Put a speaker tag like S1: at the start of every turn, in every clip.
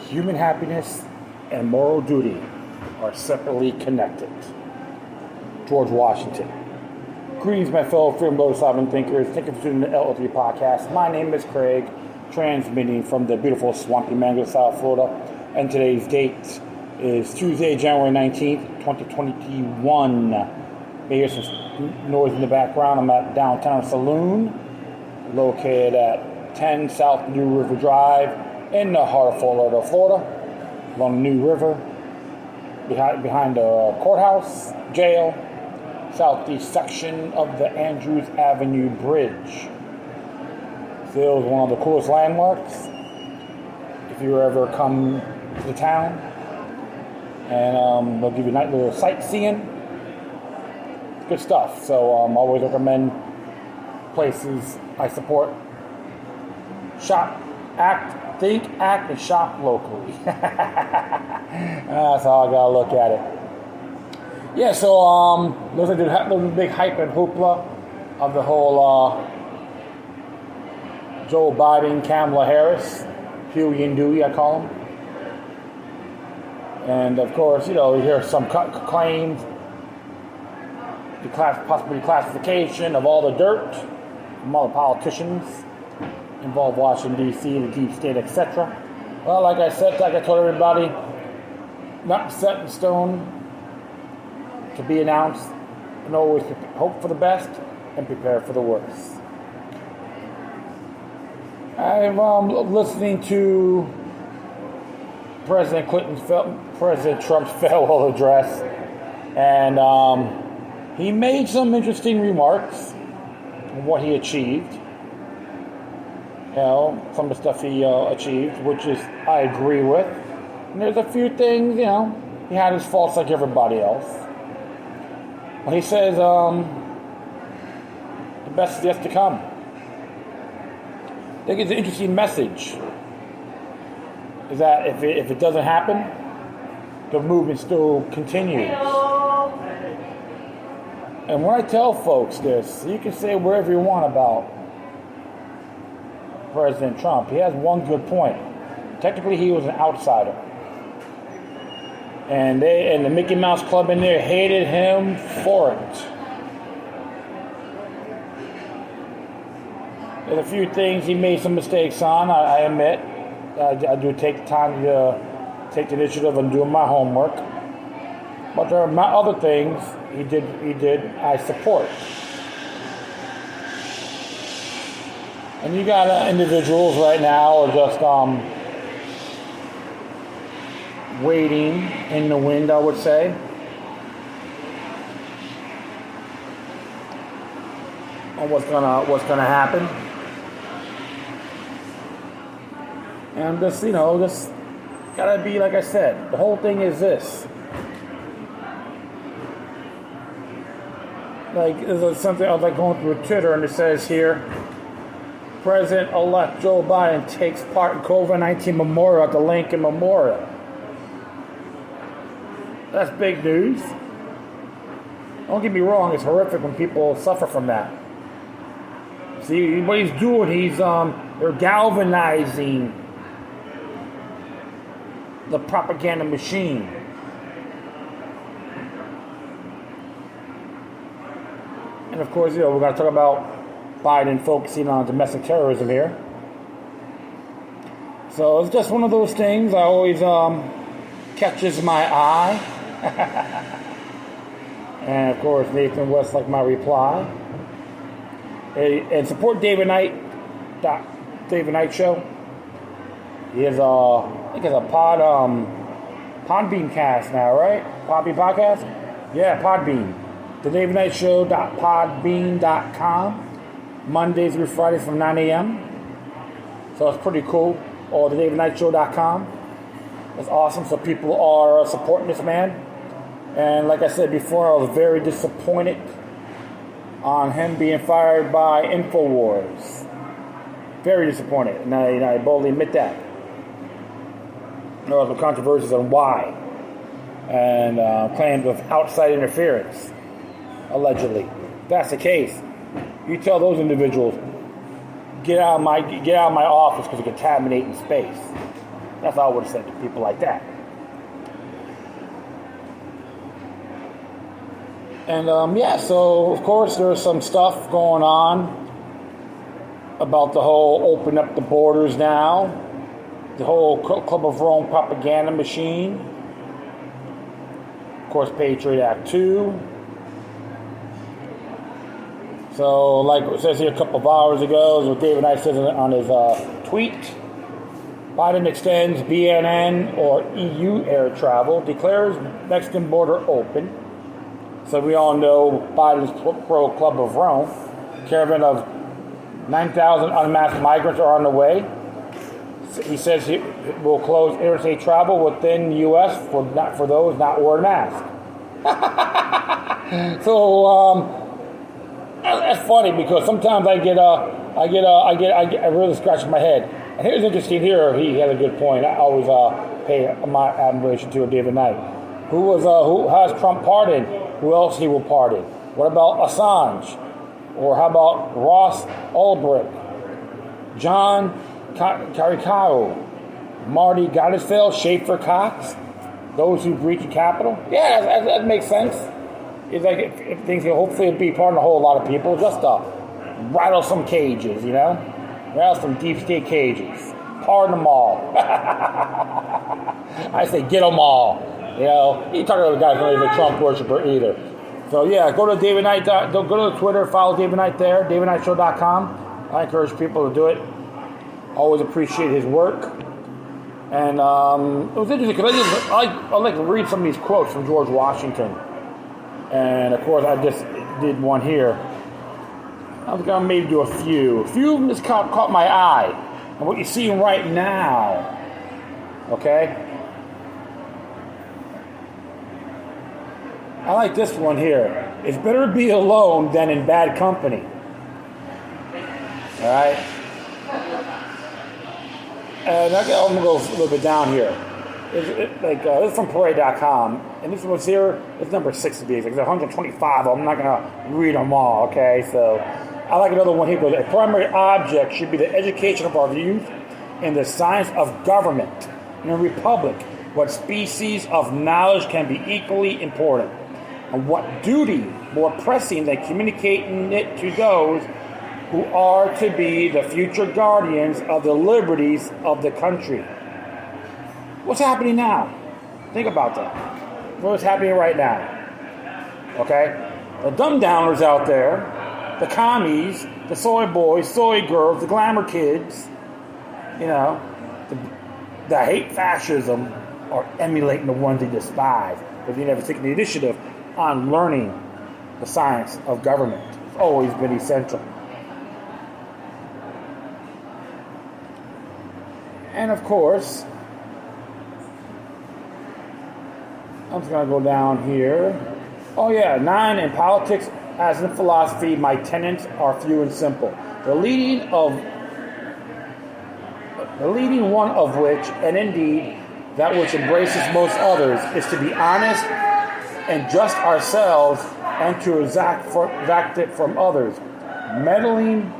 S1: human happiness and moral duty are separately connected. George Washington. Greetings, my fellow freedom-loving thinkers. Thank you for tuning in the LO3 podcast. My name is Craig, transmitting from the beautiful swampy Mango, South Florida. And today's date is Tuesday, January 19th, 2021. May hear some noise in the background. I'm at Downtown Saloon, located at 10 South New River Drive in the heart of Fort Lauderdale, Florida, along the New River, behind the courthouse, jail, southeast section of the Andrews Avenue Bridge. Still is one of the coolest landmarks if you ever come to the town. And they'll give you a nice little sightseeing. Good stuff. So I always recommend places I support. Shop, act, think, act, and shop locally. That's how I gotta look at it. Yeah, so there's a big hype and hoopla of the whole Joe Biden, Kamala Harris, Huey and Dewey, I call them. And of course, you hear some claims, possibly classification of all the dirt from all the politicians involved in Washington, D.C., the deep state, etc. Well, like I told everybody, not set in stone, to be announced, and always hope for the best and prepare for the worst. I'm listening to President Trump's farewell address, and he made some interesting remarks on what he achieved. Some of the stuff he achieved, which is I agree with. And there's a few things, he had his faults like everybody else. When he says, the best is yet to come. I think it's an interesting message. Is that if it doesn't happen, the movement still continues. And when I tell folks this, you can say wherever you want about President Trump. He has one good point. Technically, he was an outsider. And the Mickey Mouse Club in there hated him for it. There's a few things he made some mistakes on, I admit. I do take the time to take the initiative and do my homework. But there are other things he did I support. And you got individuals right now are just waiting in the wind, I would say. On what's gonna happen. And just gotta be, like I said, the whole thing is this. Like, there's something I was going through Twitter, and it says here, President-elect Joe Biden takes part in COVID-19 memorial at the Lincoln Memorial. That's big news. Don't get me wrong, it's horrific when people suffer from that. See, what he's doing, they're galvanizing the propaganda machine. And of course, we're going to talk about Biden focusing on domestic terrorism here. So it's just one of those things I always catches my eye. And of course, Nathan West like my reply. And support David Knight Show. He has I think it's a Podbean cast now, right? Podbean podcast? Yeah, Podbean. The David Knight Show .podbean.com. Mondays through Fridays from 9 a.m. So it's pretty cool. Or the DavidKnightShow.com. That's awesome. So people are supporting this man. And like I said before, I was very disappointed on him being fired by InfoWars. Very disappointed. And I boldly admit that. There were some controversies on why. And claims of outside interference. Allegedly. If that's the case, you tell those individuals, get out of my office because you're contaminating space. That's all I would have said to people like that. And so of course there's some stuff going on about the whole open up the borders now, the whole Club of Rome propaganda machine. Of course, Patriot Act 2. So, like it says here a couple of hours ago, is what David Knight says on his tweet. Biden extends BNN or EU air travel, declares Mexican border open. So we all know Biden's pro Club of Rome. Caravan of 9,000 unmasked migrants are on the way. He says he will close interstate travel within the U.S. for those not wearing masks. So that's funny because sometimes I really scratch my head. And here's interesting. Here he had a good point. I always pay my admiration to David Knight. Who has Trump pardoned? Who else he will pardon? What about Assange? Or how about Ross Ulbricht, John Carrico, Marty Gottesfeld, Schaefer Cox, those who breach the Capitol? Yeah, that makes sense. It's like if things can hopefully be pardoned a whole lot of people, just to rattle some cages, rattle some deep state cages. Pardon them all. I say get them all. You talk about the guys not even a Trump worshiper either. So yeah, go to David Knight. Go to Twitter, follow David Knight there, DavidKnightShow.com. I encourage people to do it. Always appreciate his work. And it was interesting because I like to read some of these quotes from George Washington. And of course, I just did one here. I'm gonna maybe do a few. A few of them just caught my eye. And what you're seeing right now, okay? I like this one here. It's better to be alone than in bad company. All right? And I'm going to go a little bit down here. This is from Parade.com. And this one's here. It's number 6 of these. There's 125 of them. I'm not going to read them all, okay? So I like another one here. A primary object should be the education of our youth in the science of government. In a republic, what species of knowledge can be equally important? And what duty more pressing than communicating it to those who are to be the future guardians of the liberties of the country? What's happening now? Think about that. What's happening right now? Okay? The dumb-downers out there, the commies, the soy boys, soy girls, the glamour kids, that hate fascism are emulating the ones they despise because they never taken the initiative on learning the science of government. It's always been essential. And of course, I'm just going to go down here. Oh yeah, 9, in politics as in philosophy, my tenets are few and simple. The leading one of which, and indeed that which embraces most others, is to be honest and just ourselves, and to exact it from others, meddling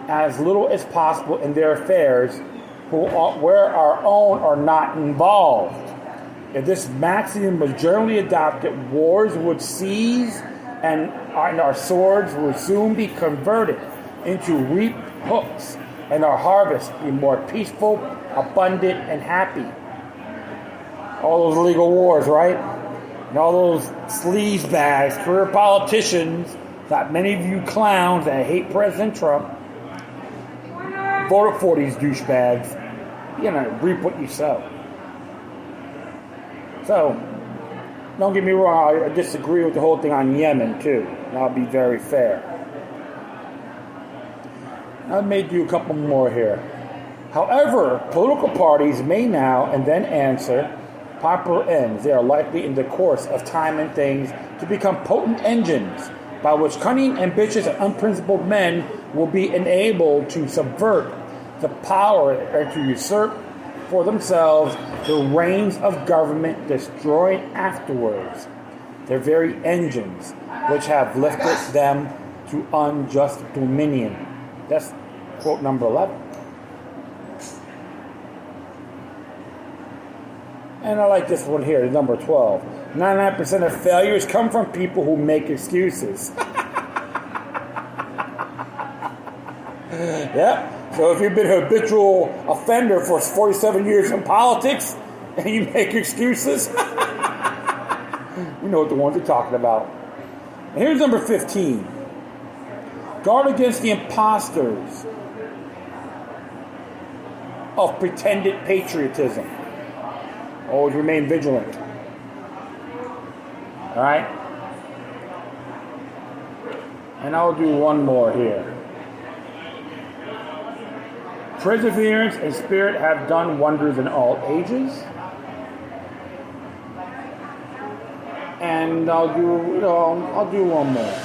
S1: as little as possible in their affairs, where our own are not involved. If this maxim was generally adopted, wars would cease, and our swords would soon be converted into reap hooks, and our harvest be more peaceful, abundant, and happy. All those legal wars, right? And all those sleaze bags, career politicians, not many of you clowns that hate President Trump, voted for these douchebags. You're going to reap what you sow. So, don't get me wrong, I disagree with the whole thing on Yemen, too. And I'll be very fair. I made you a couple more here. However, political parties may now and then answer popular ends. They are likely in the course of time and things to become potent engines by which cunning, ambitious, and unprincipled men will be enabled to subvert the power and to usurp for themselves the reins of government, destroying afterwards their very engines which have lifted them to unjust dominion. That's quote number 11. And I like this one here, number 12. 99% of failures come from people who make excuses. Yeah. So if you've been an habitual offender for 47 years in politics and you make excuses, you know what the ones you're talking about. And here's number 15. Guard against the imposters of pretended patriotism. Always remain vigilant. All right? And I'll do one more here. Perseverance and spirit have done wonders in all ages. And I'll do one more.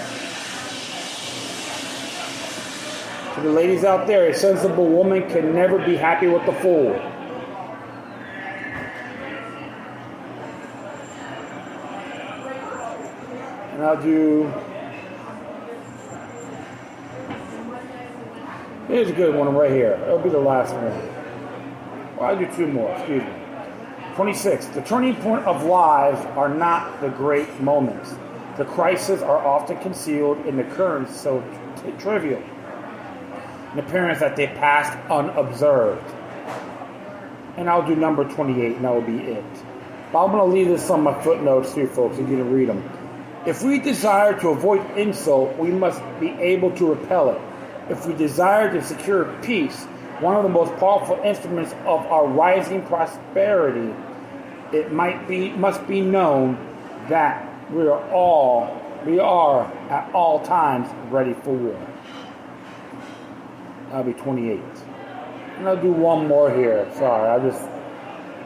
S1: To the ladies out there, a sensible woman can never be happy with the fool. And I'll do... Here's a good one right here. It'll be the last one. Well, I'll do two more, excuse me. 26. The turning point of lives are not the great moments. The crises are often concealed in the currents so trivial, in appearance that they passed unobserved. And I'll do number 28, and that will be it. But I'm going to leave this on my footnotes too, folks, so you can read them. If we desire to avoid insult, we must be able to repel it. If we desire to secure peace, one of the most powerful instruments of our rising prosperity, it must be known that we are at all times ready for war. That'll be 28. And I'll do one more here. Sorry,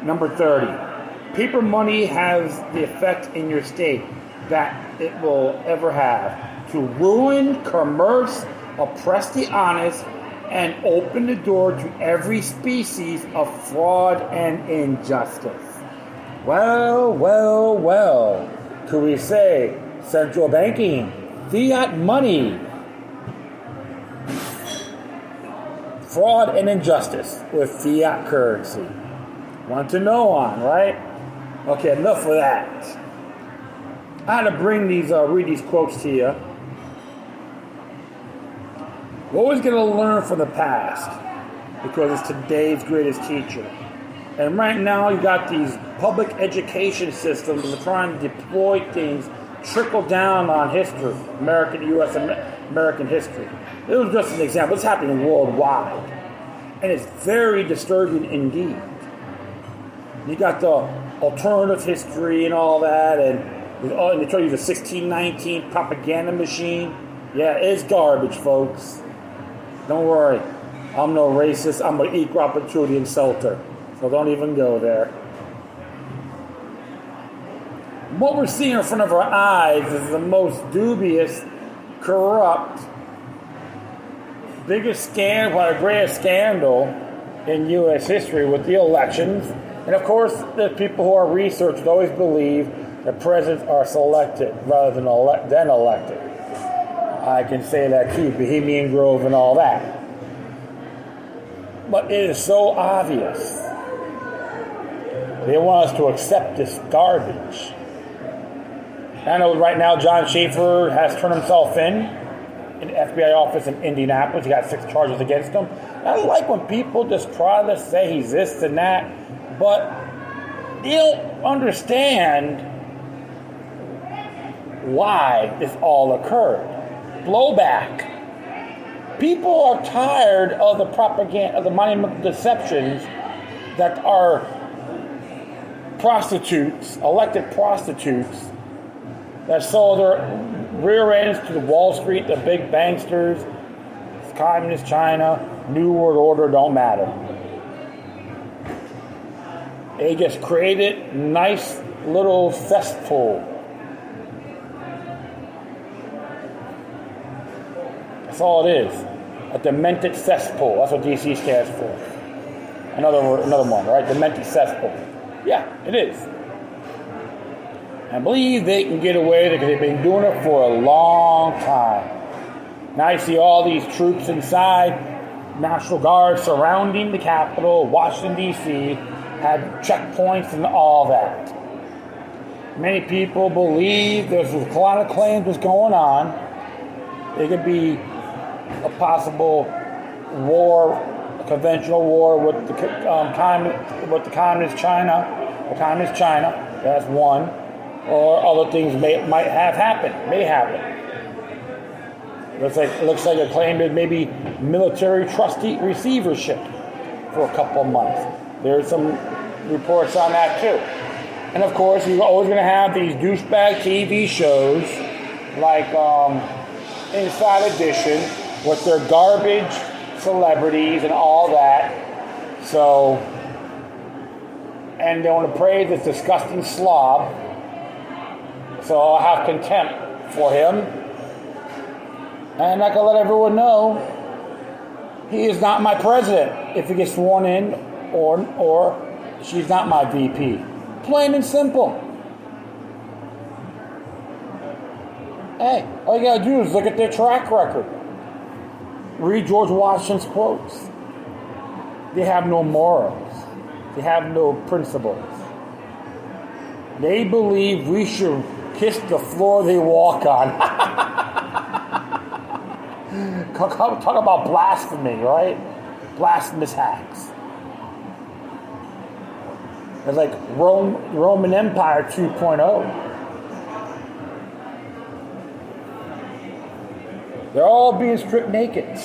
S1: number 30. Paper money has the effect in your state that it will ever have to ruin commerce, oppress the honest, and open the door to every species of fraud and injustice. Well, could we say central banking, fiat money, fraud and injustice with fiat currency? Want to know on, right? Okay, enough of that. I had to read these quotes to you. We're always going to learn from the past because it's today's greatest teacher. And right now you got these public education systems that are trying to deploy things, trickle down on history, American history. It was just an example. It's happening worldwide. And it's very disturbing indeed. You got the alternative history and all that, and they try to use a 1619 propaganda machine. Yeah, it's garbage, folks. Don't worry. I'm no racist. I'm an equal opportunity insulter. So don't even go there. What we're seeing in front of our eyes is the most dubious, corrupt, greatest scandal in U.S. history with the elections. And of course, the people who are researched always believe that presidents are selected rather than elected. I can say that too, Bohemian Grove and all that. But it is so obvious. They want us to accept this garbage. I know right now John Schaefer has turned himself in the FBI office in Indianapolis. He got 6 charges against him. I like when people just try to say he's this and that, but they don't understand why this all occurred. Blowback. People are tired of the propaganda, of the monumental deceptions that are prostitutes, elected prostitutes, that sold their rear ends to the Wall Street, the big banksters, communist China, New World Order, don't matter. They just created nice little cesspool. That's all it is. A demented cesspool. That's what DC stands for. Another one, right? Demented cesspool. Yeah, it is. I believe they can get away because they've been doing it for a long time. Now you see all these troops inside, National Guard surrounding the Capitol, Washington, D.C., had checkpoints and all that. Many people believe there's a lot of claims that's going on. It could be a possible war, a conventional war with the communist China. The communist China, that's one. Or other things may happen. Looks like a claim that maybe military trustee receivership for a couple of months. There's some reports on that too. And of course, you're always going to have these douchebag TV shows like Inside Edition with their garbage celebrities and all that. So, and they want to praise this disgusting slob. So I'll have contempt for him. And I can let everyone know he is not my president if he gets sworn in, or she's not my VP. Plain and simple. Hey, all you gotta do is look at their track record. Read George Washington's quotes. They have no morals. They have no principles. They believe we should kiss the floor they walk on. Talk about blasphemy, right? Blasphemous acts. It's like Roman Empire 2.0. They're all being stripped naked.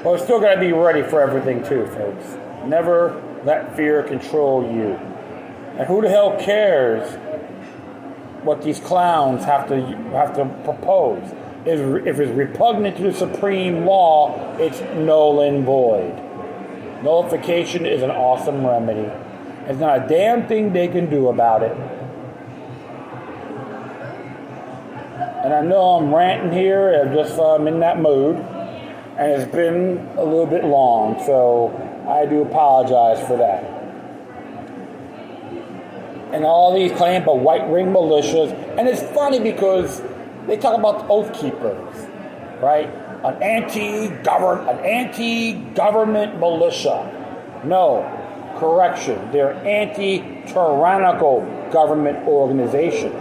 S1: But we're still got to be ready for everything too, folks. Never let fear control you. And who the hell cares what these clowns have to propose? If it's repugnant to the supreme law, it's null and void. Nullification is an awesome remedy. There's not a damn thing they can do about it. And I know I'm ranting here, I'm in that mood, and it's been a little bit long, so I do apologize for that. And all these claims about white ring militias, and it's funny because they talk about oath keepers, right? An anti-government militia. No, correction. They're anti-tyrannical government organization.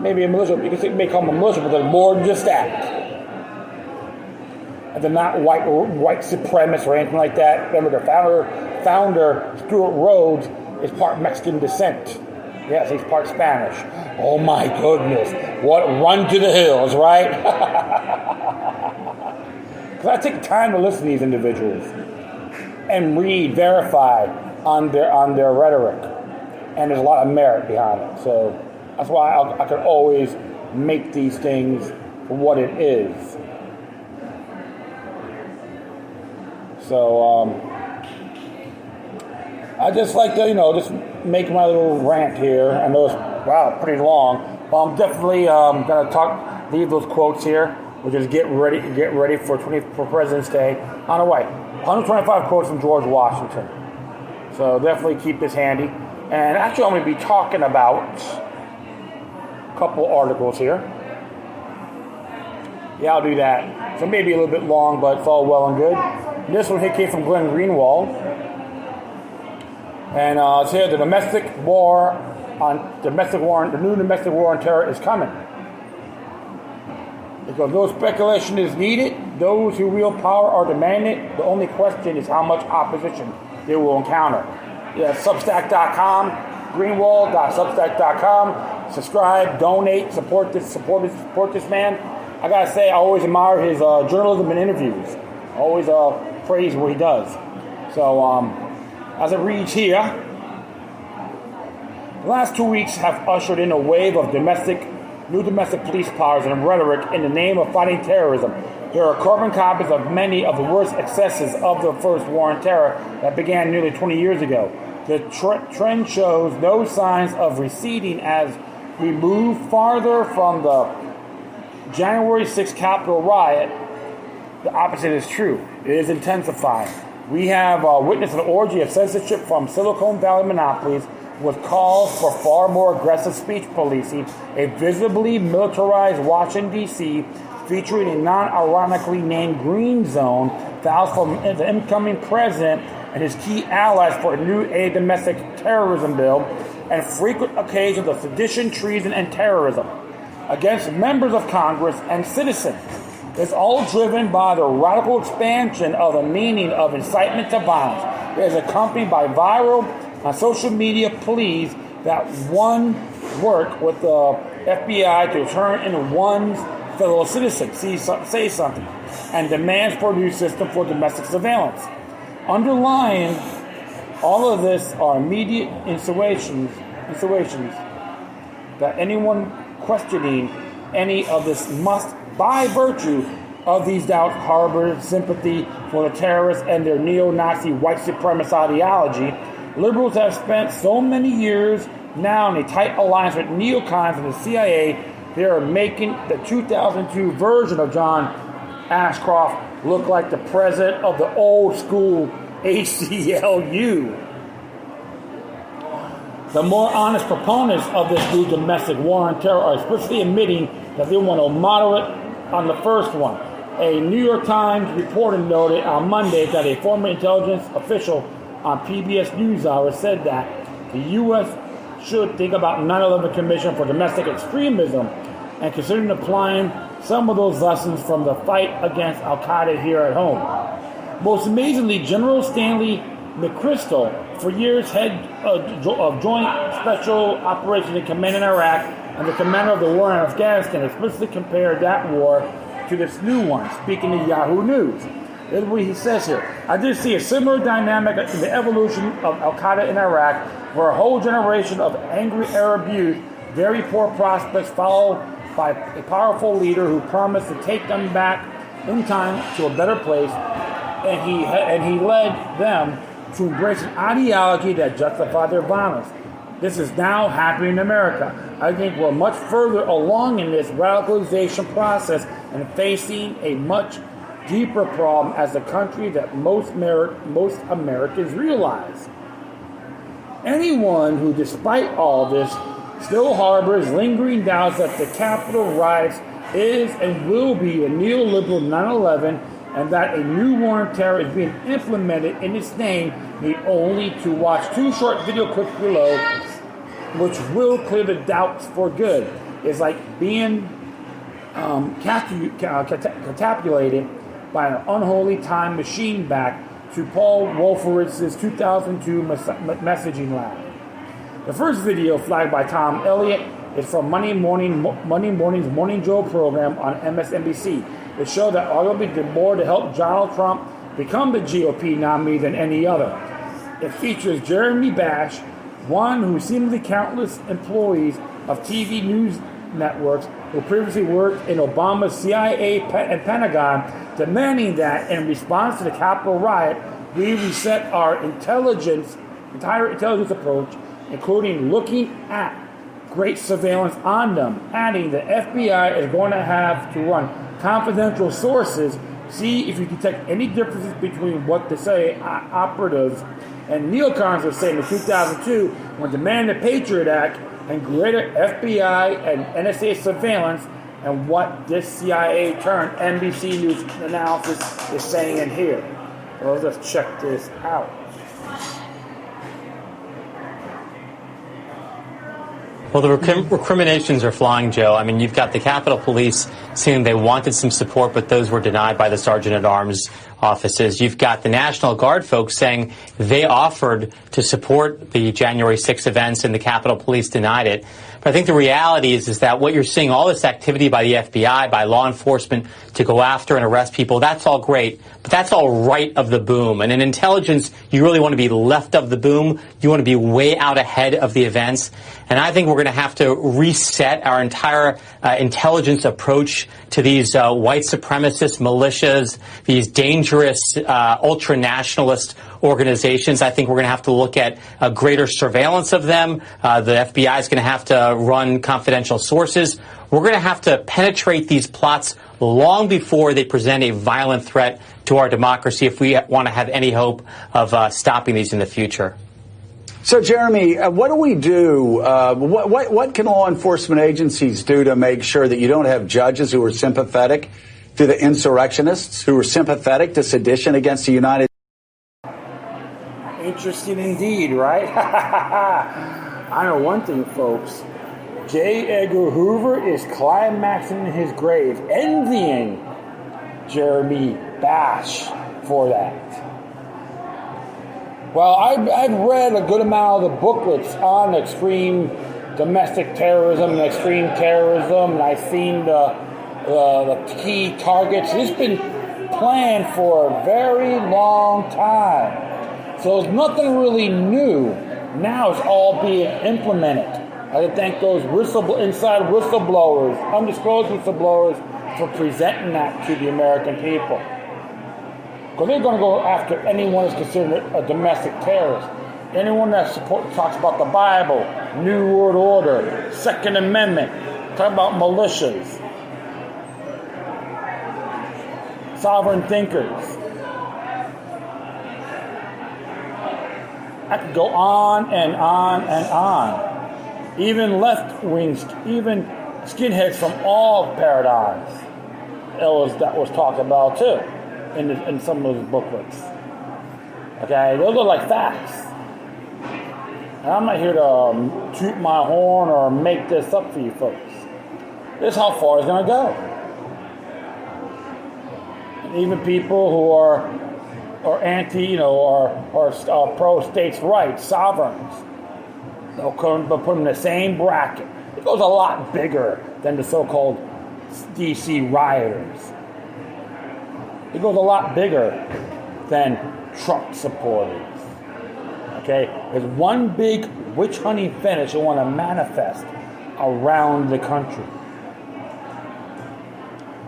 S1: Maybe a militia, you can may call them a militia, but they're more than just that. And they're not white supremacists or anything like that. Remember, the founder Stuart Rhodes, is part Mexican descent. Yes, he's part Spanish. Oh my goodness. What run to the hills, right? Because I take time to listen to these individuals and read, verify on their rhetoric. And there's a lot of merit behind it. So that's why I can always make these things for what it is. So, I just like to, just make my little rant here. I know it's, pretty long. But I'm definitely going to leave those quotes here. We'll just get ready for President's Day. On the way, 125 quotes from George Washington. So definitely keep this handy. And actually, I'm going to be talking about a couple articles here. Yeah, I'll do that. So maybe a little bit long, but it's all well and good. This one here came from Glenn Greenwald. And it's here, the new domestic war on terror is coming. Because no speculation is needed. Those who wield power are demanding it. The only question is how much opposition they will encounter. Yeah, Substack.com, Greenwald.substack.com. Subscribe, donate, support this man. I gotta say, I always admire his journalism and interviews. I always praise what he does. So, as it reads here, the last 2 weeks have ushered in a wave of new domestic police powers and rhetoric in the name of fighting terrorism. There are carbon copies of many of the worst excesses of the first war on terror that began nearly 20 years ago. The trend shows no signs of receding as we move farther from the January 6th Capitol riot. The opposite is true. It is intensifying. We have witnessed an orgy of censorship from Silicon Valley monopolies with calls for far more aggressive speech policing, a visibly militarized Washington, D.C., featuring a non-ironically named green zone vows from the incoming president and his key allies for a new domestic terrorism bill, and frequent occasions of sedition, treason, and terrorism against members of Congress and citizens. It's all driven by the radical expansion of the meaning of incitement to violence. It is accompanied by viral social media pleas that one work with the FBI to turn into one's fellow citizens, say something, and demands for a new system for domestic surveillance. Underlying all of this are immediate insinuations that anyone questioning any of this must, by virtue of these doubts, harbor sympathy for the terrorists and their neo-Nazi white supremacist ideology. Liberals have spent so many years now in a tight alliance with neocons and the CIA. They are making the 2002 version of John Ashcroft look like the president of the old school ACLU. The more honest proponents of this new domestic war on terror are explicitly admitting that they want to moderate on the first one. A New York Times reporter noted on Monday that a former intelligence official on PBS NewsHour said that the U.S. should think about 9/11 Commission for Domestic Extremism and considering applying some of those lessons from the fight against Al-Qaeda here at home. Most amazingly, General Stanley McChrystal, for years head of Joint Special Operations and Command in Iraq and the commander of the war in Afghanistan, explicitly compared that war to this new one, speaking to Yahoo News. This is what he says here. I did see a similar dynamic in the evolution of Al-Qaeda in Iraq, where a whole generation of angry Arab youth, very poor prospects, followed by a powerful leader who promised to take them back in time to a better place, and he led them to embrace an ideology that justified their violence. This is now happening in America. I think we're much further along in this radicalization process and facing a much deeper problem as a country that most Americans realize. Anyone who, despite all this, still harbors lingering doubts that the Capitol riots is and will be a neoliberal 9/11 and that a new war on terror is being implemented in its name need only to watch two short video clips below, which will clear the doubts for good. It's like being catapulted by an unholy time machine back to Paul Wolfowitz's 2002 messaging lab. The first video, flagged by Tom Elliott, is from Monday morning's Morning Joe program on MSNBC. It showed that arguably did more to help Donald Trump become the GOP nominee than any other. It features Jeremy Bash, one who seemingly countless employees of TV news networks who previously worked in Obama's CIA and Pentagon, demanding that in response to the Capitol riot, we reset our entire intelligence approach, including looking at great surveillance on them, adding the FBI is going to have to run confidential sources, see if you detect any differences between what the CIA operatives and neocons were saying in 2002 when demanding the Patriot Act and greater FBI and NSA surveillance, and what this CIA turned NBC News analysis is saying in here. Well, let's check this out.
S2: Well, the recriminations are flying, Joe. I mean, you've got the Capitol Police saying they wanted some support, but those were denied by the Sergeant-at-Arms offices. You've got the National Guard folks saying they offered to support the January 6 events and the Capitol Police denied it. But I think the reality is that what you're seeing, all this activity by the FBI, by law enforcement to go after and arrest people, that's all great, but that's all right of the boom. And in intelligence, you really want to be left of the boom. You want to be way out ahead of the events. And I think we're going to have to reset our entire intelligence approach to these white supremacist militias, these dangerous ultra-nationalist organizations. I think we're going to have to look at greater surveillance of them. The FBI is going to have to run confidential sources. We're going to have to penetrate these plots long before they present a violent threat to our democracy if we want to have any hope of stopping these in the future.
S3: So, Jeremy, what do we do? What can law enforcement agencies do to make sure that you don't have judges who are sympathetic to the insurrectionists who were sympathetic to sedition against the United States?
S1: Interesting indeed, right? I know one thing, folks. J. Edgar Hoover is climaxing in his grave, envying Jeremy Bash for that. Well, I've read a good amount of the booklets on extreme domestic terrorism and extreme terrorism, and I've seen the key targets. It's been planned for a very long time. So it's nothing really new. Now it's all being implemented. I thank those inside whistleblowers, undisclosed whistleblowers, for presenting that to the American people. Because they're going to go after anyone who's considered a domestic terrorist. Anyone that talks about the Bible, New World Order, Second Amendment, talk about militias, sovereign thinkers. I could go on and on and on. Even left wings, even skinheads from all paradigms. That was talked about too in some of those booklets. Okay, those are like facts. And I'm not here to toot my horn or make this up for you folks. This is how far it's going to go. And even people who are anti, or pro states' rights, sovereigns, they'll put them in the same bracket. It goes a lot bigger than the so-called DC rioters. It goes a lot bigger than Trump supporters. Okay? There's one big witch hunting fetish they want to manifest around the country.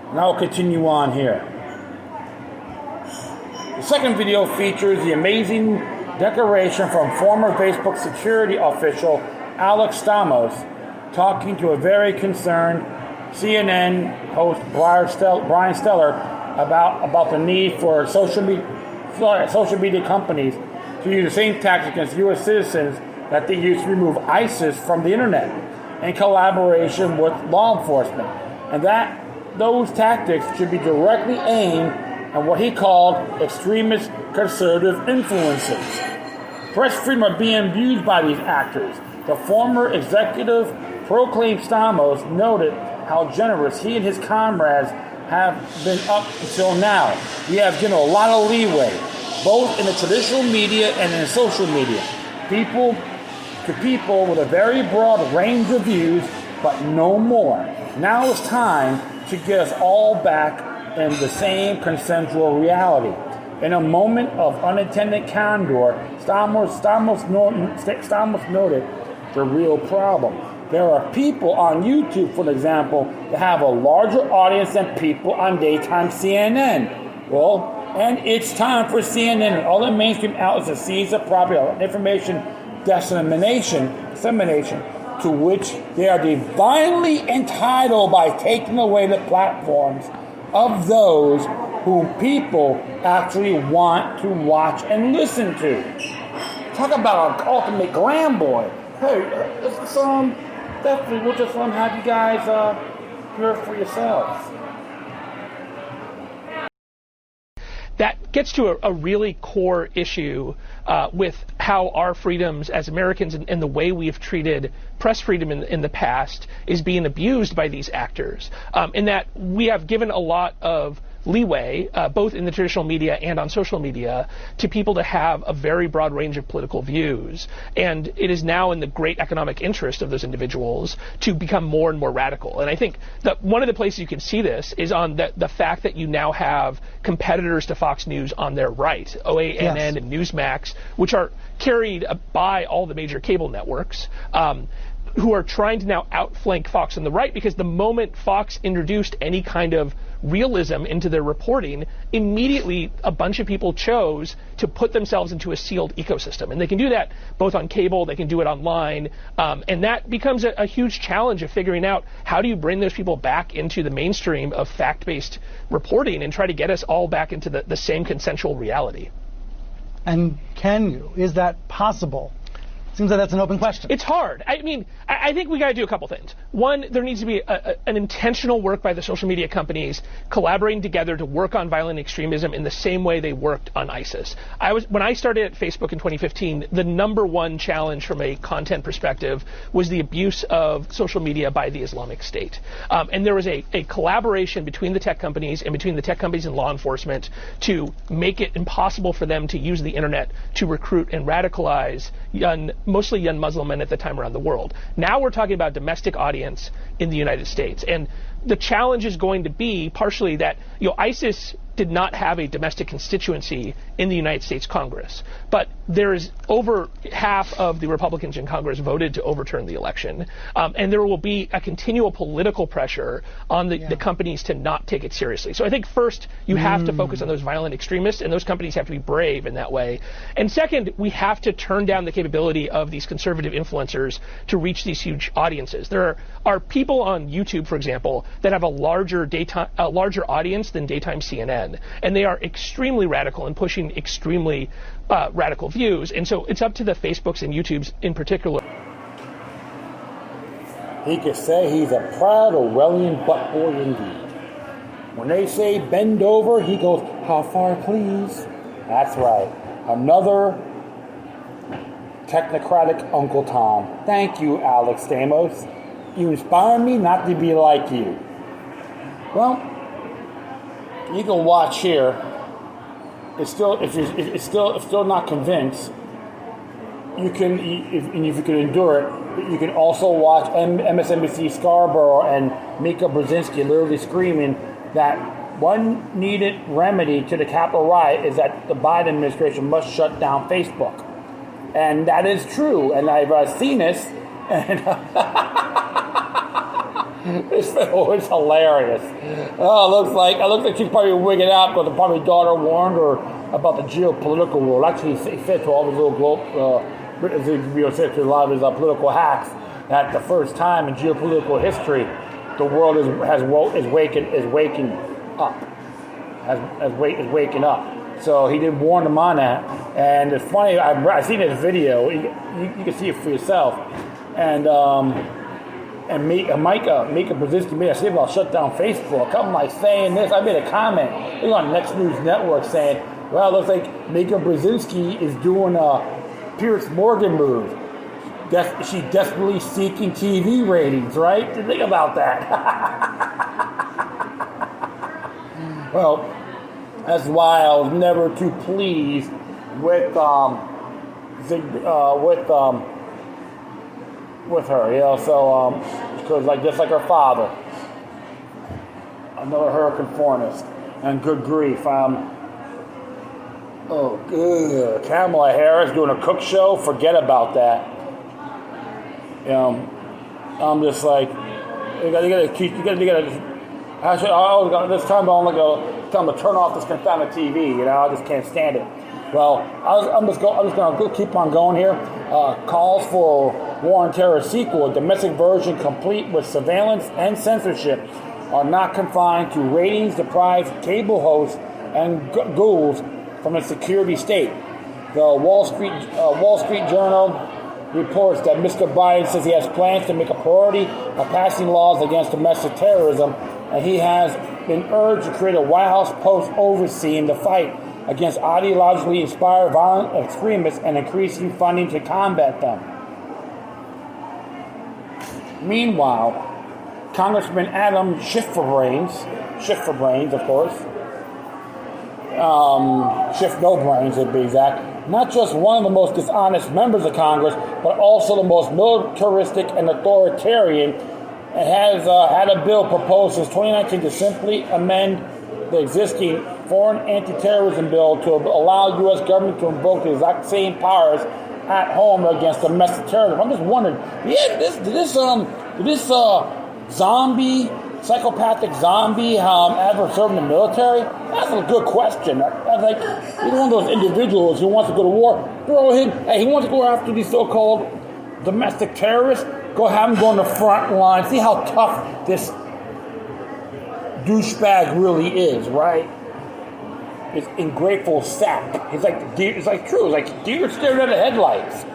S1: And I'll continue on here. The second video features the amazing declaration from former Facebook security official Alex Stamos talking to a very concerned CNN host Brian Steller about the need for social media companies to use the same tactics against U.S. citizens that they used to remove ISIS from the internet in collaboration with law enforcement, and that those tactics should be directly aimed at what he called extremist conservative influences. Press freedom are being abused by these actors. The former executive proclaimed Stamos noted how generous he and his comrades have been up until now. We have given a lot of leeway, both in the traditional media and in social media. People with a very broad range of views, but no more. Now it's time to get us all back in the same consensual reality. In a moment of unintended candor, Stamos noted the real problem. There are people on YouTube, for example, that have a larger audience than people on daytime CNN. Well, and it's time for CNN and all the mainstream outlets to seize the property of information dissemination, to which they are divinely entitled by taking away the platforms of those whom people actually want to watch and listen to. Talk about an ultimate glam boy. Hey, this definitely we'll just have you guys hear it for yourselves.
S4: That gets to a really core issue with how our freedoms as Americans and the way we've treated press freedom in the past is being abused by these actors. In that we have given a lot of leeway, both in the traditional media and on social media, to people to have a very broad range of political views. And it is now in the great economic interest of those individuals to become more and more radical. And I think that one of the places you can see this is on the fact that you now have competitors to Fox News on their right, OANN yes. and Newsmax, which are carried by all the major cable networks, who are trying to now outflank Fox on the right, because the moment Fox introduced any kind of realism into their reporting, immediately a bunch of people chose to put themselves into a sealed ecosystem. And they can do that both on cable, they can do it online, and that becomes a huge challenge of figuring out how do you bring those people back into the mainstream of fact-based reporting and try to get us all back into the same consensual reality.
S5: And can you? Is that possible? It's Seems like that's an open question.
S4: It's hard. I mean, I think we got to do a couple things. One, there needs to be an intentional work by the social media companies collaborating together to work on violent extremism in the same way they worked on ISIS. When I started at Facebook in 2015, the number one challenge from a content perspective was the abuse of social media by the Islamic State. And there was a collaboration between the tech companies and between the tech companies and law enforcement to make it impossible for them to use the internet to recruit and radicalize mostly young Muslim men at the time around the world. Now we're talking about domestic audience in the United States. And the challenge is going to be partially that, ISIS did not have a domestic constituency in the United States Congress. But there is over half of the Republicans in Congress voted to overturn the election. And there will be a continual political pressure on the companies to not take it seriously. So I think first you have to focus on those violent extremists, and those companies have to be brave in that way. And second, we have to turn down the capability of these conservative influencers to reach these huge audiences. There are people on YouTube, for example, that have a larger audience than daytime CNN. And they are extremely radical and pushing extremely radical views. And so it's up to the Facebooks and YouTubes in particular.
S1: He could say he's a proud Orwellian buttboy indeed. When they say bend over, he goes, how far, please? That's right. Another technocratic Uncle Tom. Thank you, Alex Stamos. You inspire me not to be like you. Well, you can watch here. If you're still not convinced, you can, if you can endure it, you can also watch MSNBC Scarborough and Mika Brzezinski literally screaming that one needed remedy to the Capitol riot is that the Biden administration must shut down Facebook, and that is true. And I've seen this, and. It's hilarious. Oh, it looks like she's probably wigging out because probably daughter warned her about the geopolitical world. Actually, he said to all the little said to a lot of his political hacks that the first time in geopolitical history, the world is waking up. So he did warn them on that. And it's funny. I've seen this video. You can see it for yourself. And Mika Brzezinski made a statement about shut down Facebook. I'm like saying this. I made a comment. It was on Next News Network saying, well, it looks like Mika Brzezinski is doing a Pierce Morgan move. She's desperately seeking TV ratings, right? Think about that. Well, that's why I was never too pleased with her, so, because just like her father, another hurricane fornist, and good grief, Kamala Harris doing a cook show, forget about that. I'm just like, you gotta, this time tell them to turn off this confounded TV, I just can't stand it. Well, I'm just gonna keep on going here. Calls for War on Terror sequel, a domestic version complete with surveillance and censorship, are not confined to ratings-deprived cable hosts and ghouls from a security state. The Wall Street Journal reports that Mr. Biden says he has plans to make a priority of passing laws against domestic terrorism, and he has been urged to create a White House post overseeing the fight against ideologically inspired violent extremists and increasing funding to combat them. Meanwhile, Congressman Adam Schiff-for-Brains, of course, Schiff no brains to be exact, not just one of the most dishonest members of Congress, but also the most militaristic and authoritarian, and has had a bill proposed since 2019 to simply amend the existing foreign anti-terrorism bill to allow U.S. government to invoke the exact same powers at home against domestic terrorism. I'm just wondering, did this psychopathic zombie ever serve in the military? That's a good question. I like, he's one of those individuals who wants to go to war. Throw him. Hey, he wants to go after these so-called domestic terrorists. Go have him go on the front line. See how tough this douchebag really is, right? This ungrateful sap. It's like deer staring at the headlights.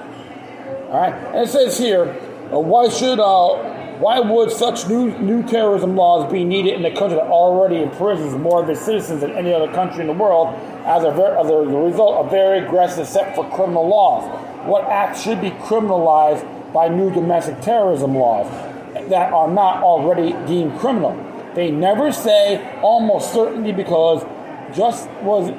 S1: All right, and it says here, why would such new terrorism laws be needed in a country that already imprisons more of its citizens than any other country in the world as a result of very aggressive set for criminal laws? What acts should be criminalized by new domestic terrorism laws that are not already deemed criminal? They never say almost certainly, because just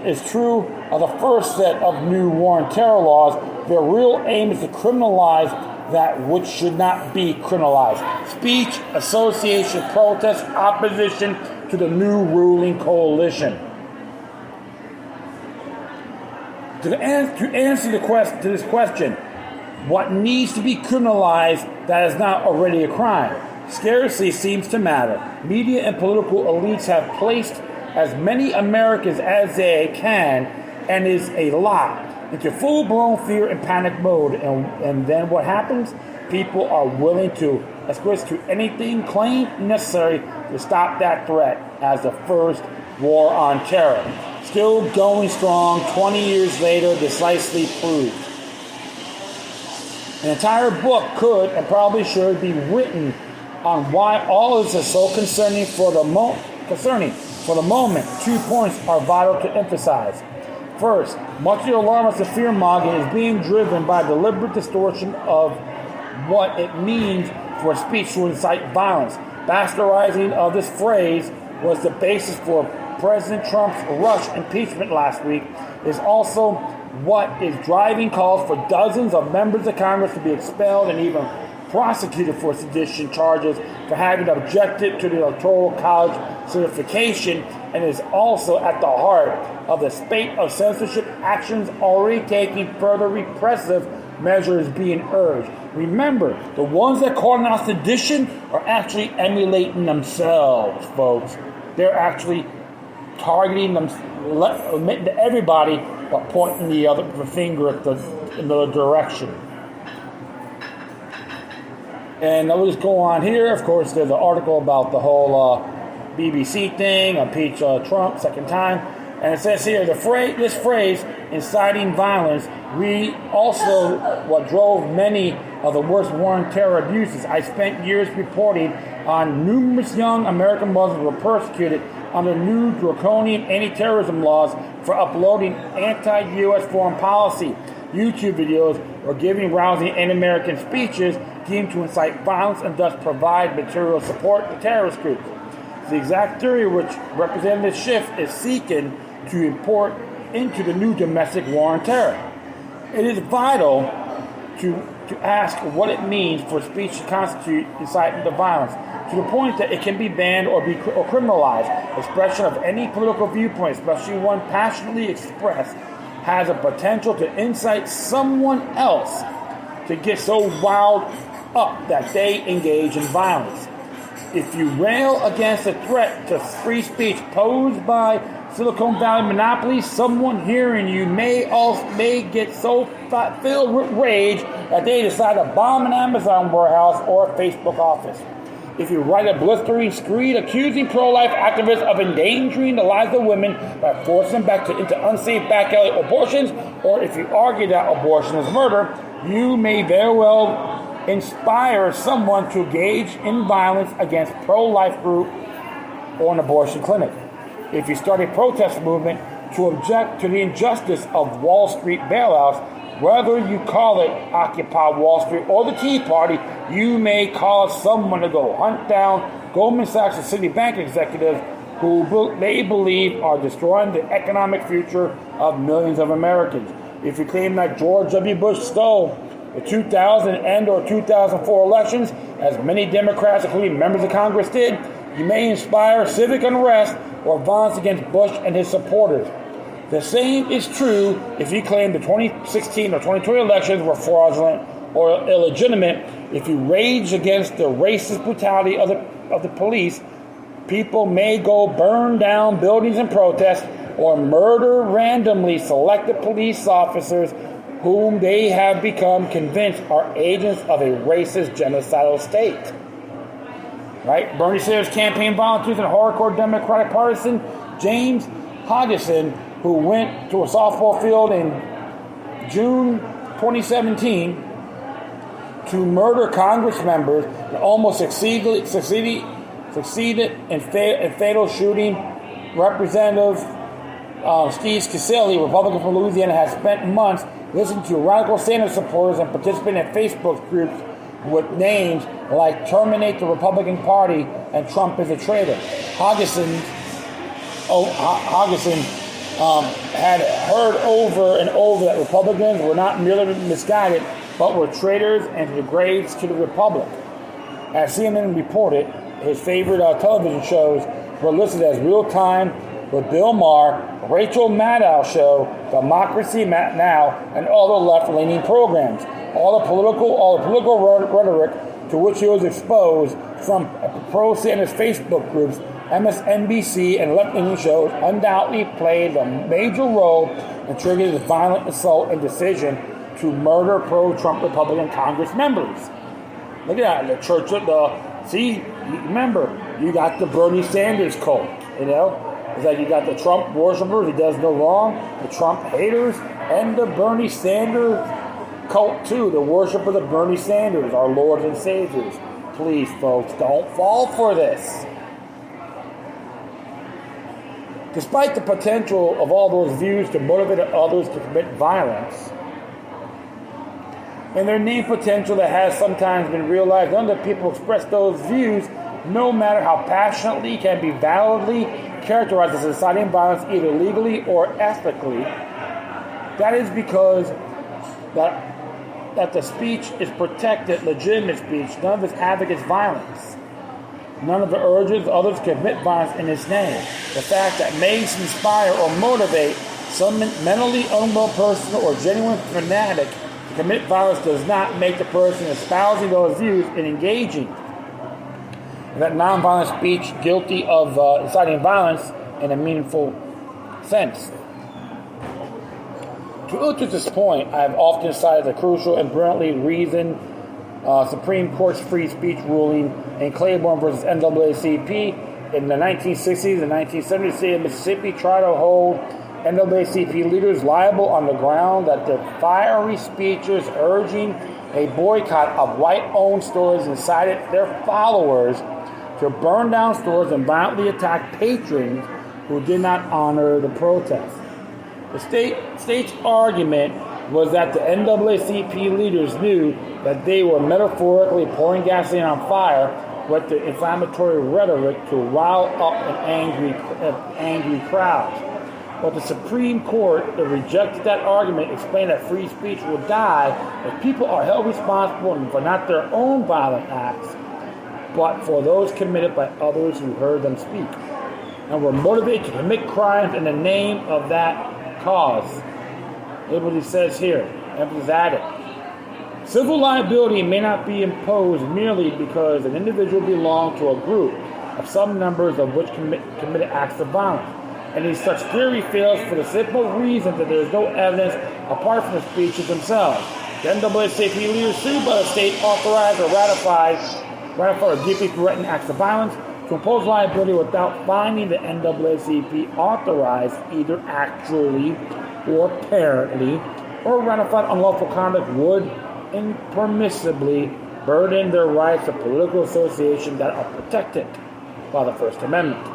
S1: is true of the first set of new war and terror laws. Their real aim is to criminalize that which should not be criminalized: speech, association, protest, opposition to the new ruling coalition. To answer this question, what needs to be criminalized that is not already a crime scarcely seems to matter. Media and political elites have placed as many Americans as they can, and is a lot, into full-blown fear and panic mode. And then what happens? People are willing to acquiesce to anything claimed necessary to stop that threat, as the first war on terror, still going strong 20 years later, decisively proved. An entire book could and probably should be written on why all this is so concerning for the moment. 2 points are vital to emphasize. First, much of the alarmist and fear-mongering is being driven by deliberate distortion of what it means for speech to incite violence. Bastardizing of this phrase was the basis for President Trump's rush impeachment last week. Is also what is driving calls for dozens of members of Congress to be expelled and even prosecuted for sedition charges for having objected to the Electoral College certification, and is also at the heart of the spate of censorship actions already taking further repressive measures being urged. Remember, the ones that call out sedition are actually emulating themselves, folks. They're actually targeting them, admitting to everybody, but pointing the finger in the other direction. And I'll just go on here. Of course, there's an article about the whole BBC thing, impeach Trump second time. And it says here, this phrase, inciting violence, also what drove many of the worst war and terror abuses. I spent years reporting on numerous young American Muslims who were persecuted under new draconian anti-terrorism laws for uploading anti-U.S. foreign policy YouTube videos or giving rousing anti-American speeches deemed to incite violence and thus provide material support to terrorist groups. The exact theory which Representative Schiff is seeking to import into the new domestic war on terror. It is vital to ask what it means for speech to constitute incitement to violence, to the point that it can be banned or criminalized. Expression of any political viewpoint, especially one passionately expressed, has a potential to incite someone else to get so wound up that they engage in violence. If you rail against the threat to free speech posed by Silicon Valley monopolies, someone hearing you may get so filled with rage that they decide to bomb an Amazon warehouse or a Facebook office. If you write a blistering screed accusing pro-life activists of endangering the lives of women by forcing them into unsafe back alley abortions, or if you argue that abortion is murder, you may very well inspire someone to engage in violence against pro-life group or an abortion clinic. If you start a protest movement to object to the injustice of Wall Street bailouts, whether you call it Occupy Wall Street or the Tea Party, you may cause someone to go hunt down Goldman Sachs and Citibank executives who they believe are destroying the economic future of millions of Americans. If you claim that George W. Bush stole the 2000 and or 2004 elections, as many Democrats, including members of Congress, did, you may inspire civic unrest or violence against Bush and his supporters. The same is true if you claim the 2016 or 2020 elections were fraudulent or illegitimate. If you rage against the racist brutality of the police, people may go burn down buildings in protest or murder randomly selected police officers whom they have become convinced are agents of a racist genocidal state. Right? Bernie Sanders' campaign volunteers and hardcore Democratic partisan James Hodgson, who went to a softball field in June 2017 to murder Congress members and almost succeeded in fatal shooting. Representative Steve Caselli, Republican from Louisiana, has spent months listening to radical Sanders supporters and participating in Facebook groups with names like "Terminate the Republican Party" and "Trump is a traitor." Hogginson had heard over and over that Republicans were not merely misguided, but were traitors and disgraces to the Republic. As CNN reported, his favorite television shows were listed as Real Time with Bill Maher, Rachel Maddow Show, Democracy Now!, and other left-leaning programs. All the political rhetoric to which he was exposed from pro-Sanders Facebook groups, MSNBC, and left-leaning shows undoubtedly played a major role in triggering the violent assault and decision to murder pro-Trump Republican Congress members. Look at that, the church of remember, you got the Bernie Sanders cult, It's like you got the Trump worshipers, he does no wrong, the Trump haters, and the Bernie Sanders cult too, the worship of the Bernie Sanders, our lords and saviors. Please, folks, don't fall for this. Despite the potential of all those views to motivate others to commit violence, and their name potential that has sometimes been realized, none of the people express those views, no matter how passionately, can be validly characterized as inciting violence either legally or ethically. That is because that the speech is protected, legitimate speech. None of its advocates violence. None of it urges others to commit violence in its name. The fact that may inspire or motivate some mentally unwell person or genuine fanatic to commit violence does not make the person espousing those views and engaging in that nonviolent speech guilty of inciting violence in a meaningful sense. To illustrate this point, I have often cited the crucial and brilliantly reasoned Supreme Court's free speech ruling in Claiborne versus NAACP in the 1960s and 1970s. The state of Mississippi tried to hold NAACP leaders liable on the ground that the fiery speeches urging a boycott of white-owned stores incited their followers to burn down stores and violently attack patrons who did not honor the protest. The state's argument was that the NAACP leaders knew that they were metaphorically pouring gasoline on fire with the inflammatory rhetoric to rile up an angry crowd. But the Supreme Court that rejected that argument explained that free speech will die if people are held responsible for not their own violent acts, but for those committed by others who heard them speak, and were motivated to commit crimes in the name of that cause. Look what he says here. Emphasis added. Civil liability may not be imposed merely because an individual belonged to a group of some members of which committed acts of violence. And such theory fails for the simple reason that there is no evidence apart from the speeches themselves. The NAACP leaders sued by the state authorized or ratified or deeply threatened acts of violence to impose liability without finding the NAACP authorized either actually or apparently or ratified unlawful conduct would impermissibly burden their rights of political association that are protected by the First Amendment.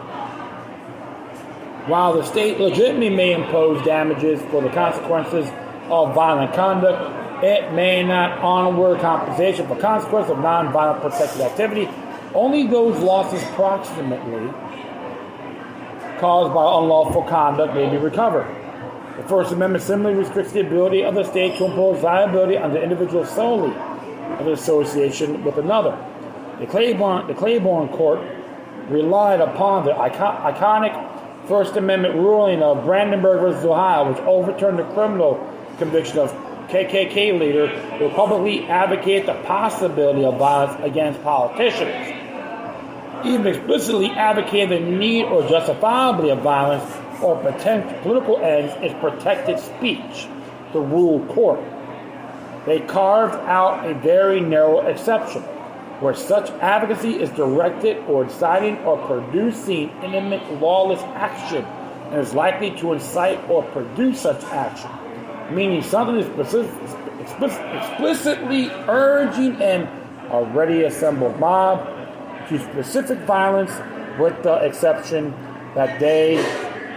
S1: While the state legitimately may impose damages for the consequences of violent conduct, it may not honor compensation for consequences of nonviolent protected activity. Only those losses proximately caused by unlawful conduct may be recovered. The First Amendment similarly restricts the ability of the state to impose liability on the individual solely of an association with another. The Claiborne Court relied upon the iconic First Amendment ruling of Brandenburg versus Ohio, which overturned the criminal conviction of KKK leader who publicly advocated the possibility of violence against politicians. Even explicitly advocating the need or justifiability of violence or potential political ends is protected speech, the ruled court. They carved out a very narrow exception, where such advocacy is directed or inciting or producing imminent lawless action and is likely to incite or produce such action, meaning something is explicitly urging an already assembled mob to specific violence, with the exception that they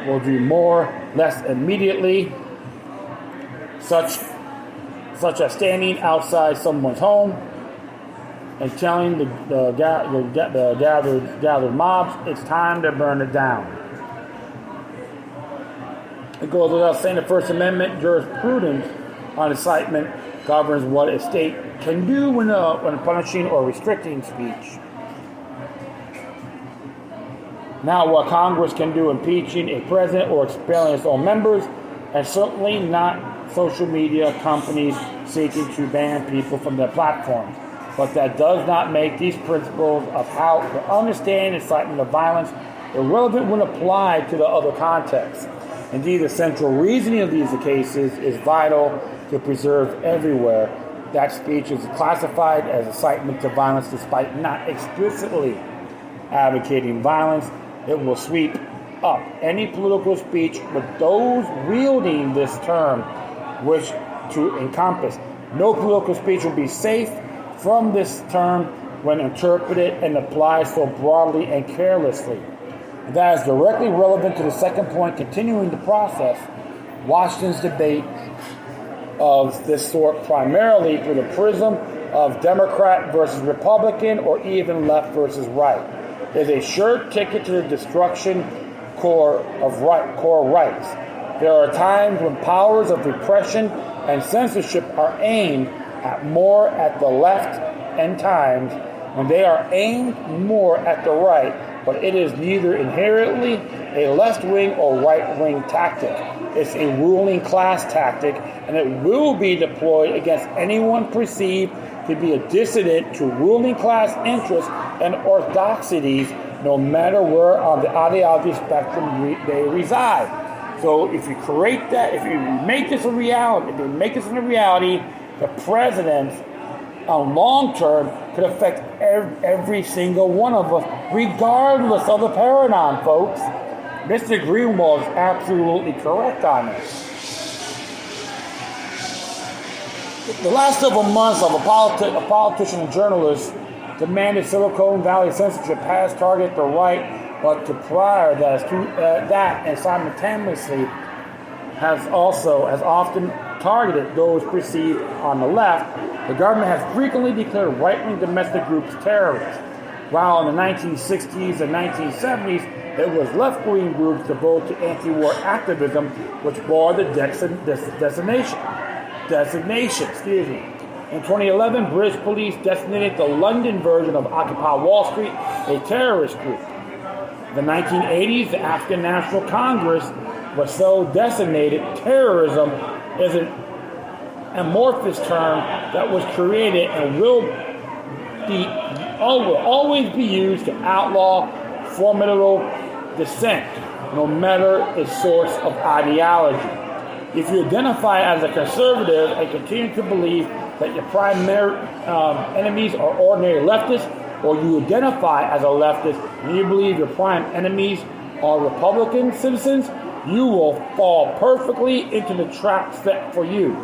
S1: will do more, less immediately, such as standing outside someone's home and telling the gathered mobs it's time to burn it down. It goes without saying the First Amendment jurisprudence on incitement governs what a state can do when punishing or restricting speech. Not what Congress can do impeaching a president or expelling its own members, and certainly not social media companies seeking to ban people from their platforms. But that does not make these principles of how to understand incitement of violence irrelevant when applied to the other contexts. Indeed, the central reasoning of these cases is vital to preserve everywhere that speech is classified as incitement to violence despite not explicitly advocating violence. It will sweep up any political speech with those wielding this term wish to encompass. No political speech will be safe from this term when interpreted and applied so broadly and carelessly. That is directly relevant to the second point, continuing the process. Washington's debate of this sort primarily through the prism of Democrat versus Republican or even left versus right is a sure ticket to the destruction core rights. There are times when powers of repression and censorship are aimed more at the left, and times when they are aimed more at the right, but it is neither inherently a left-wing or right-wing tactic. It's a ruling class tactic, and it will be deployed against anyone perceived to be a dissident to ruling class interests and orthodoxies, no matter where on the ideology spectrum they reside. So if you create that, if you make this a reality, the president, on long term, could affect every single one of us, regardless of the paradigm, folks. Mr. Greenwald is absolutely correct on this. The last several months of a politician and journalist demanded Silicon Valley censorship has targeted the right, but to prior that and simultaneously has often targeted those perceived on the left. The government has frequently declared right-wing domestic groups terrorists, while in the 1960s and 1970s it was left-wing groups devoted to anti-war activism which bore the designation. In 2011, British police designated the London version of Occupy Wall Street a terrorist group. In the 1980s, the African National Congress was so designated. Terrorism is an amorphous term that was created and will always be used to outlaw formidable dissent, no matter its source of ideology. If you identify as a conservative and continue to believe that your primary enemies are ordinary leftists, or you identify as a leftist and you believe your prime enemies are Republican citizens, you will fall perfectly into the trap set for you.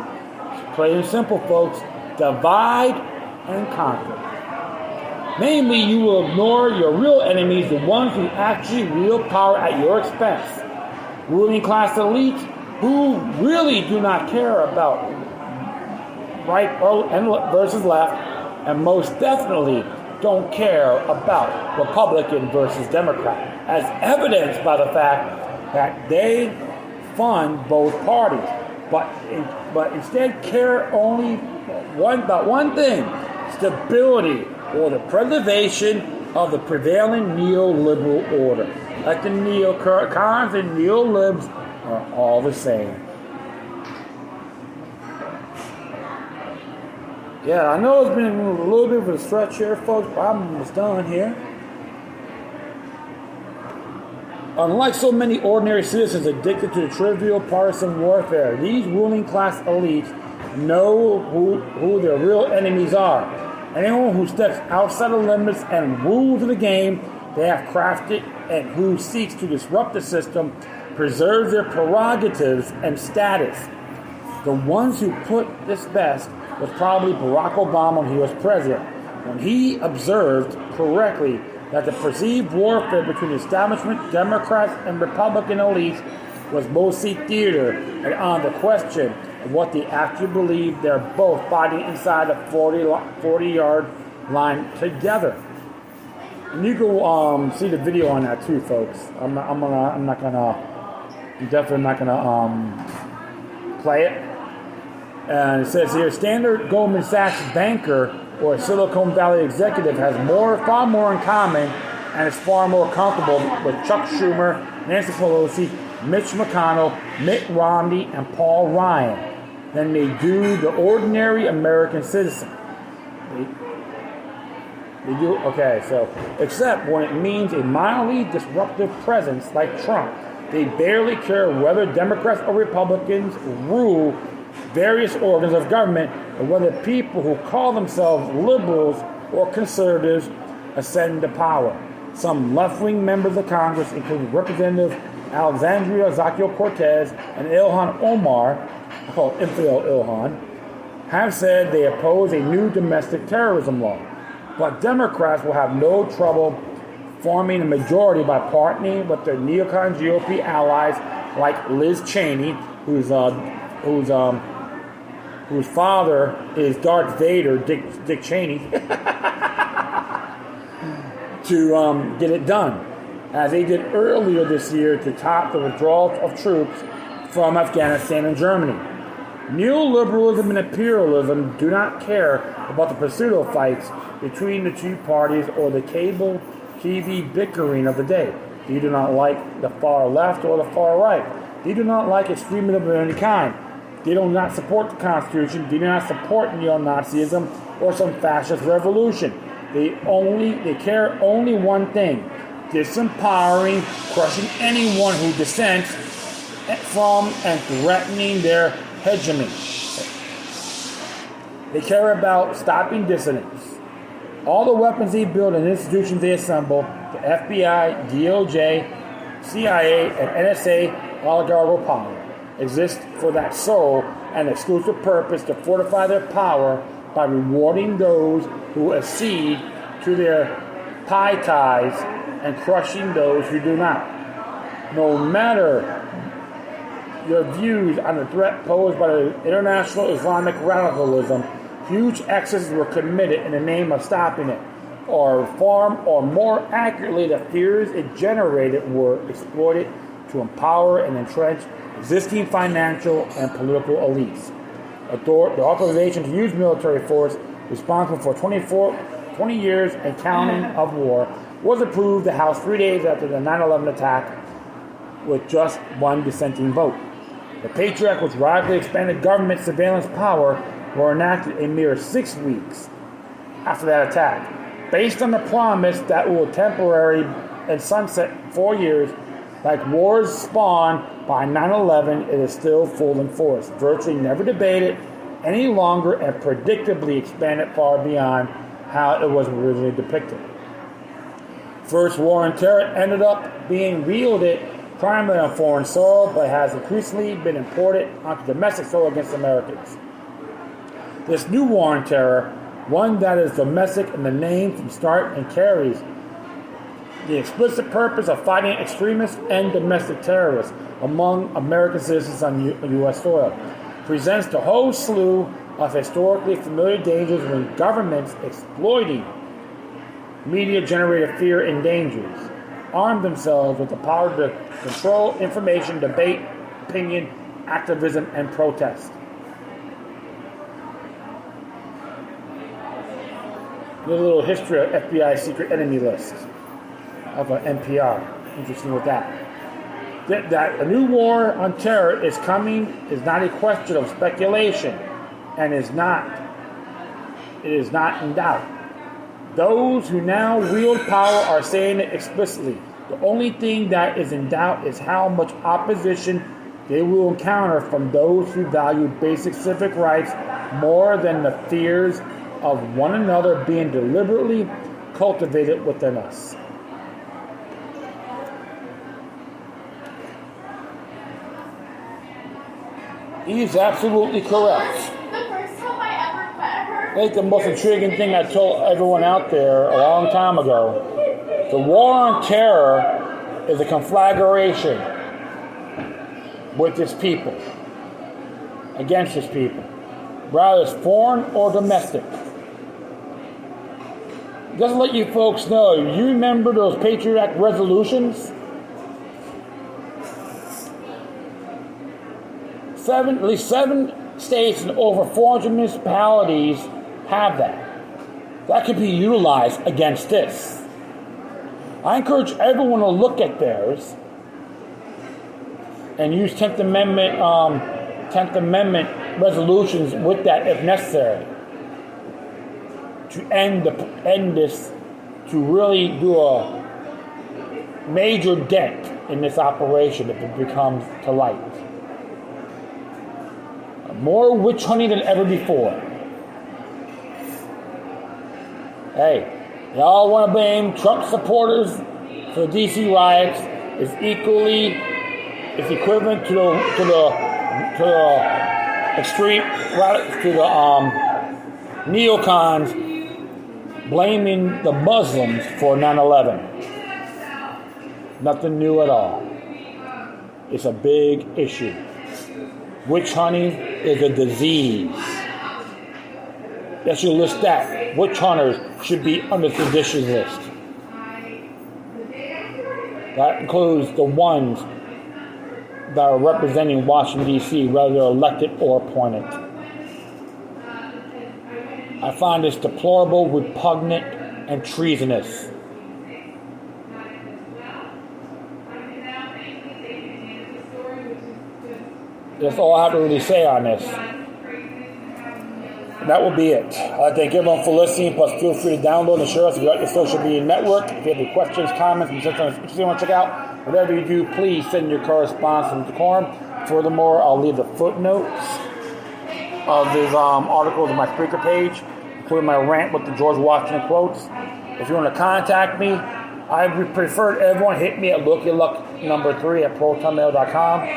S1: It's plain and simple, folks. Divide and conquer. Namely, you will ignore your real enemies, the ones who actually wield power at your expense. Ruling class elites who really do not care about right versus left, and most definitely don't care about Republican versus Democrat, as evidenced by the fact that they fund both parties, but instead care only about one thing: stability, or the preservation of the prevailing neoliberal order. Like the neocons and neolibs are all the same. Yeah, I know it's been a little bit of a stretch here, folks, but I'm almost done here. Unlike so many ordinary citizens addicted to trivial partisan warfare, these ruling class elites know who their real enemies are. Anyone who steps outside the limits and rules of the game they have crafted and who seeks to disrupt the system, preserve their prerogatives and status. The ones who put this best was probably Barack Obama when he was president, when he observed correctly that the perceived warfare between the establishment, Democrats, and Republican elites was mostly theater, and on the question of what they actually believed, they're both fighting inside the 40-yard line together. And you go see the video on that too, folks. I'm definitely not gonna play it. And it says here, standard Goldman Sachs banker or Silicon Valley executive has far more in common and is far more comfortable with Chuck Schumer, Nancy Pelosi, Mitch McConnell, Mitt Romney, and Paul Ryan than they do the ordinary American citizen. They do, okay, so, except when it means a mildly disruptive presence like Trump. They barely care whether Democrats or Republicans rule various organs of government, or whether people who call themselves liberals or conservatives ascend to power. Some left-wing members of Congress, including Representative Alexandria Ocasio-Cortez and Ilhan Omar, I call it Infidel Ilhan, have said they oppose a new domestic terrorism law. But Democrats will have no trouble forming a majority by partnering with their neocon GOP allies like Liz Cheney, whose father is Darth Vader, Dick Cheney, to get it done, as they did earlier this year to top the withdrawal of troops from Afghanistan and Germany. Neoliberalism and imperialism do not care about the pursuit of fights between the two parties or the cable TV bickering of the day. They do not like the far left or the far right. They do not like extremism of any kind. They do not support the Constitution. They do not support neo-Nazism or some fascist revolution. They care only one thing: disempowering, crushing anyone who dissents from and threatening their hegemony. They care about stopping dissidents. All the weapons they build and institutions they assemble, the FBI, DOJ, CIA, and NSA oligarchical power, exist for that sole and exclusive purpose to fortify their power by rewarding those who accede to their pie ties and crushing those who do not. No matter your views on the threat posed by the international Islamic radicalism, huge excesses were committed in the name of stopping it, or more accurately, the fears it generated were exploited to empower and entrench existing financial and political elites. The authorization to use military force responsible for 20 years and counting of war was approved the House 3 days after the 9/11 attack with just one dissenting vote. The Patriot Act, which radically expanded government surveillance power, were enacted a mere 6 weeks after that attack. Based on the promise that will temporary and sunset 4 years, like wars spawned by 9/11, it is still full in force, virtually never debated any longer, and predictably expanded far beyond how it was originally depicted. First war on terror ended up being wielded primarily on foreign soil, but has increasingly been imported onto domestic soil against Americans. This new war on terror, one that is domestic in the name from start and carries the explicit purpose of fighting extremists and domestic terrorists among American citizens on U.S. soil, presents the whole slew of historically familiar dangers when governments exploiting media-generated fear and dangers arm themselves with the power to control information, debate, opinion, activism, and protest. A little history of FBI secret enemy list of an NPR. Interesting with that. That a new war on terror is coming is not a question of speculation, and it is not in doubt. Those who now wield power are saying it explicitly. The only thing that is in doubt is how much opposition they will encounter from those who value basic civic rights more than the fears of one another being deliberately cultivated within us. He's absolutely correct.
S5: The first time I ever met her.
S1: I think the most intriguing thing I told everyone out there a long time ago, the war on terror is a conflagration with its people, against its people, whether it's foreign or domestic. Just to let you folks know, you remember those Patriot Act resolutions? At least 7 states and over 400 municipalities have that. That could be utilized against this. I encourage everyone to look at theirs and use 10th Amendment resolutions with that if necessary to end this, to really do a major dent in this operation if it becomes to light. More witch hunting than ever before. Hey, y'all want to blame Trump supporters for the DC riots? It's equivalent to the extreme, to the neocons blaming the Muslims for 9/11. Nothing new at all. It's a big issue. Witch hunting is a disease. That should list that. Witch hunters should be on the physician list. That includes the ones that are representing Washington, D.C., whether they're elected or appointed. I find this deplorable, repugnant, and treasonous. That's all I have to really say on this. That will be it. I thank everyone for listening. Plus, feel free to download and share us if you like your social media network. If you have any questions, comments, and something you want to check out, whatever you do, please send your correspondence to Decorum. Furthermore, I'll leave the footnotes of these articles on my speaker page, including my rant with the George Washington quotes. If you want to contact me, I would prefer everyone hit me at lookyaluck3@protonmail.com.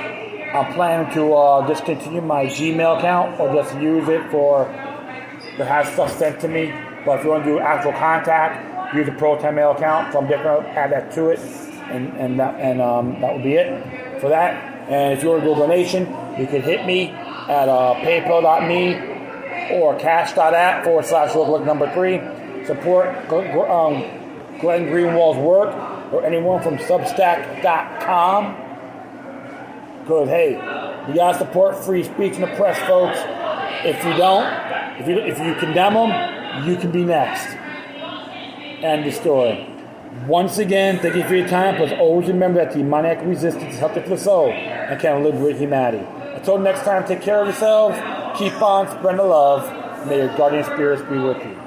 S1: I'm planning to discontinue my Gmail account or just use it to have stuff sent to me. But if you want to do actual contact, use the Proton Mail account. So I'm just going to add that to it, and that will be it for that. And if you want to do a donation, you can hit me at paypal.me or cash.app/lookyaluck3. Support Glenn Greenwald's work or anyone from Substack.com. Because, hey, you got to support free speech in the press, folks. If you don't, if you condemn them, you can be next. End the story. Once again, thank you for your time. Plus, always remember that demoniac resistance is healthy for the soul and can liberate humanity. Until next time, take care of yourselves. Keep on spreading the love. May your guardian spirits be with you.